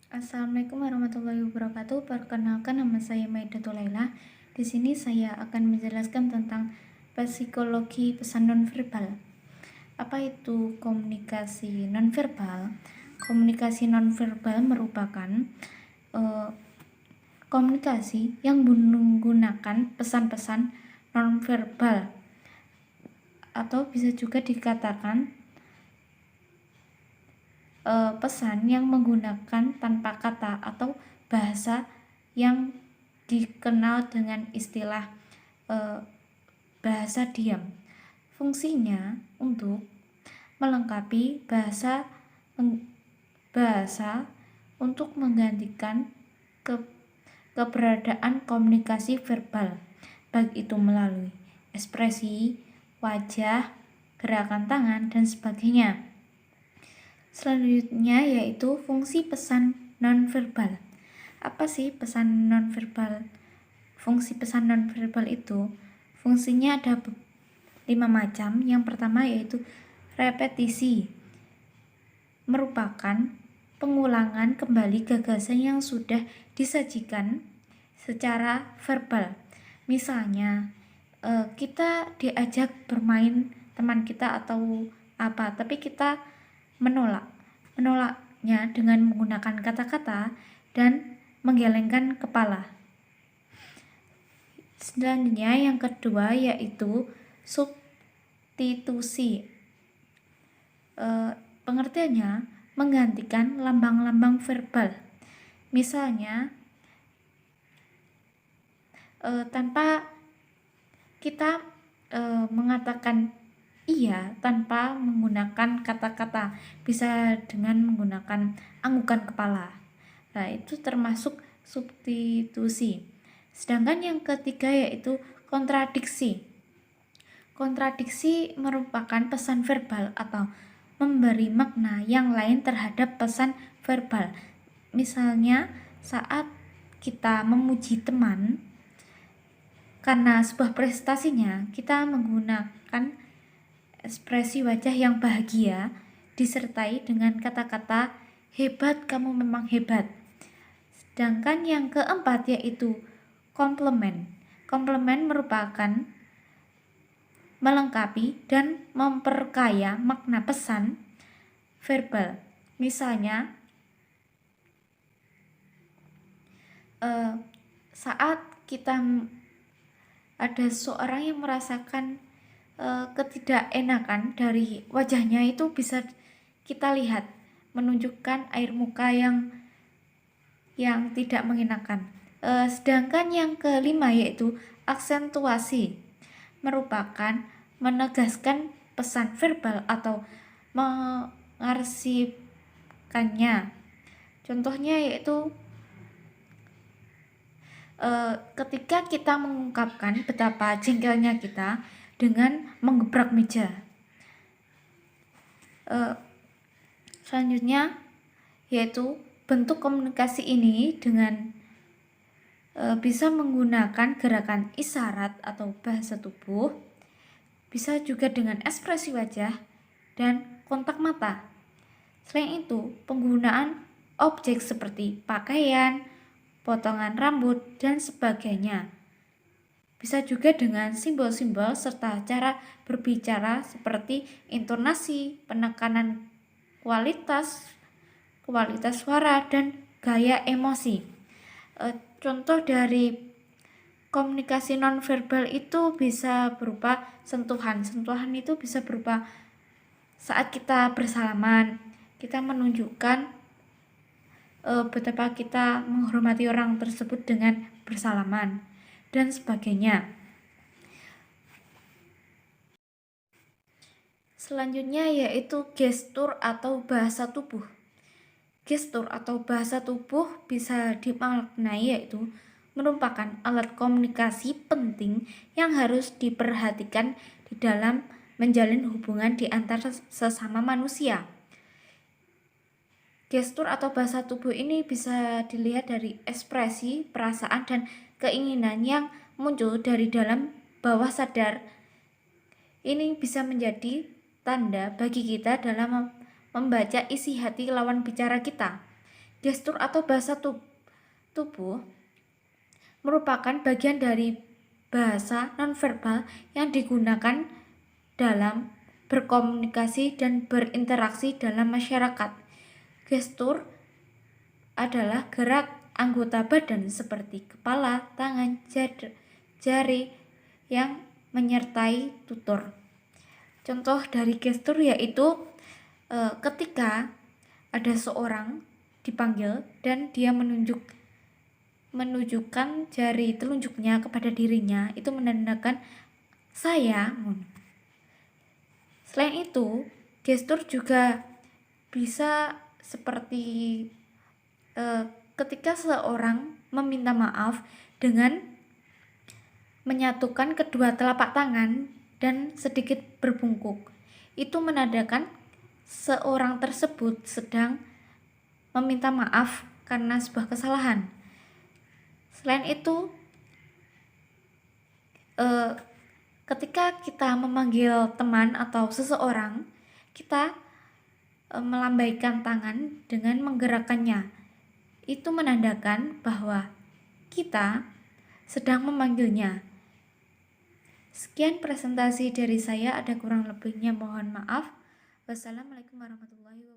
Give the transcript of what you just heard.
Assalamualaikum warahmatullahi wabarakatuh. Perkenalkan, nama saya Maidatul Laila. Di sini saya akan menjelaskan tentang psikologi pesan nonverbal. Apa itu komunikasi nonverbal? Komunikasi nonverbal merupakan komunikasi yang menggunakan pesan-pesan nonverbal, atau bisa juga dikatakan pesan yang menggunakan tanpa kata atau bahasa yang dikenal dengan istilah bahasa diam. Fungsinya untuk melengkapi bahasa untuk menggantikan keberadaan komunikasi verbal, baik itu melalui ekspresi wajah, gerakan tangan, dan sebagainya. Selanjutnya yaitu fungsi pesan nonverbal. Apa sih pesan nonverbal? Fungsi pesan nonverbal itu fungsinya ada 5 macam. Yang pertama yaitu repetisi. Merupakan pengulangan kembali gagasan yang sudah disajikan secara verbal. Misalnya kita diajak bermain teman kita atau apa, tapi kita menolaknya dengan menggunakan kata-kata dan menggelengkan kepala. Selanjutnya yang kedua yaitu substitusi. Pengertiannya menggantikan lambang-lambang verbal. Misalnya tanpa kita mengatakan iya tanpa menggunakan kata-kata, bisa dengan menggunakan anggukan kepala. Nah, itu termasuk substitusi. Sedangkan yang ketiga yaitu kontradiksi. Kontradiksi merupakan pesan verbal atau memberi makna yang lain terhadap pesan verbal. Misalnya saat kita memuji teman karena sebuah prestasinya, kita menggunakan ekspresi wajah yang bahagia disertai dengan kata-kata hebat, kamu memang hebat. Sedangkan yang keempat yaitu komplement. Komplement merupakan melengkapi dan memperkaya makna pesan verbal. Misalnya saat kita ada seorang yang merasakan ketidakenakan dari wajahnya, itu bisa kita lihat menunjukkan air muka yang tidak mengenakan. Sedangkan yang kelima yaitu aksentuasi, merupakan menegaskan pesan verbal atau mengarsipkannya. Contohnya yaitu ketika kita mengungkapkan betapa jengkelnya kita dengan menggebrak meja. Selanjutnya yaitu bentuk komunikasi ini dengan bisa menggunakan gerakan isyarat atau bahasa tubuh, bisa juga dengan ekspresi wajah dan kontak mata. Selain itu, penggunaan objek seperti pakaian, potongan rambut, dan sebagainya. Bisa juga dengan simbol-simbol serta cara berbicara seperti intonasi, penekanan kualitas suara, dan gaya emosi. Contoh dari komunikasi nonverbal itu bisa berupa sentuhan. Sentuhan itu bisa berupa saat kita bersalaman, kita menunjukkan betapa kita menghormati orang tersebut dengan bersalaman dan sebagainya. Selanjutnya yaitu gestur atau bahasa tubuh. Gestur atau bahasa tubuh bisa dimaknai yaitu merupakan alat komunikasi penting yang harus diperhatikan di dalam menjalin hubungan di antara sesama manusia. Gestur atau bahasa tubuh ini bisa dilihat dari ekspresi, perasaan, dan keinginan yang muncul dari dalam bawah sadar. Ini bisa menjadi tanda bagi kita dalam membaca isi hati lawan bicara kita. Gestur atau bahasa tubuh merupakan bagian dari bahasa nonverbal yang digunakan dalam berkomunikasi dan berinteraksi dalam masyarakat. Gestur adalah gerak anggota badan seperti kepala, tangan, jari yang menyertai tutur. Contoh dari gestur yaitu ketika ada seorang dipanggil dan dia menunjukkan jari telunjuknya kepada dirinya, itu menandakan saya. Selain itu, gestur juga bisa seperti ketika seorang meminta maaf dengan menyatukan kedua telapak tangan dan sedikit berbungkuk. Itu menandakan seorang tersebut sedang meminta maaf karena sebuah kesalahan. Selain itu, ketika kita memanggil teman atau seseorang, kita melambaikan tangan dengan menggerakkannya. Itu menandakan bahwa kita sedang memanggilnya. Sekian presentasi dari saya, ada kurang lebihnya mohon maaf. Wassalamualaikum warahmatullahi wabarakatuh.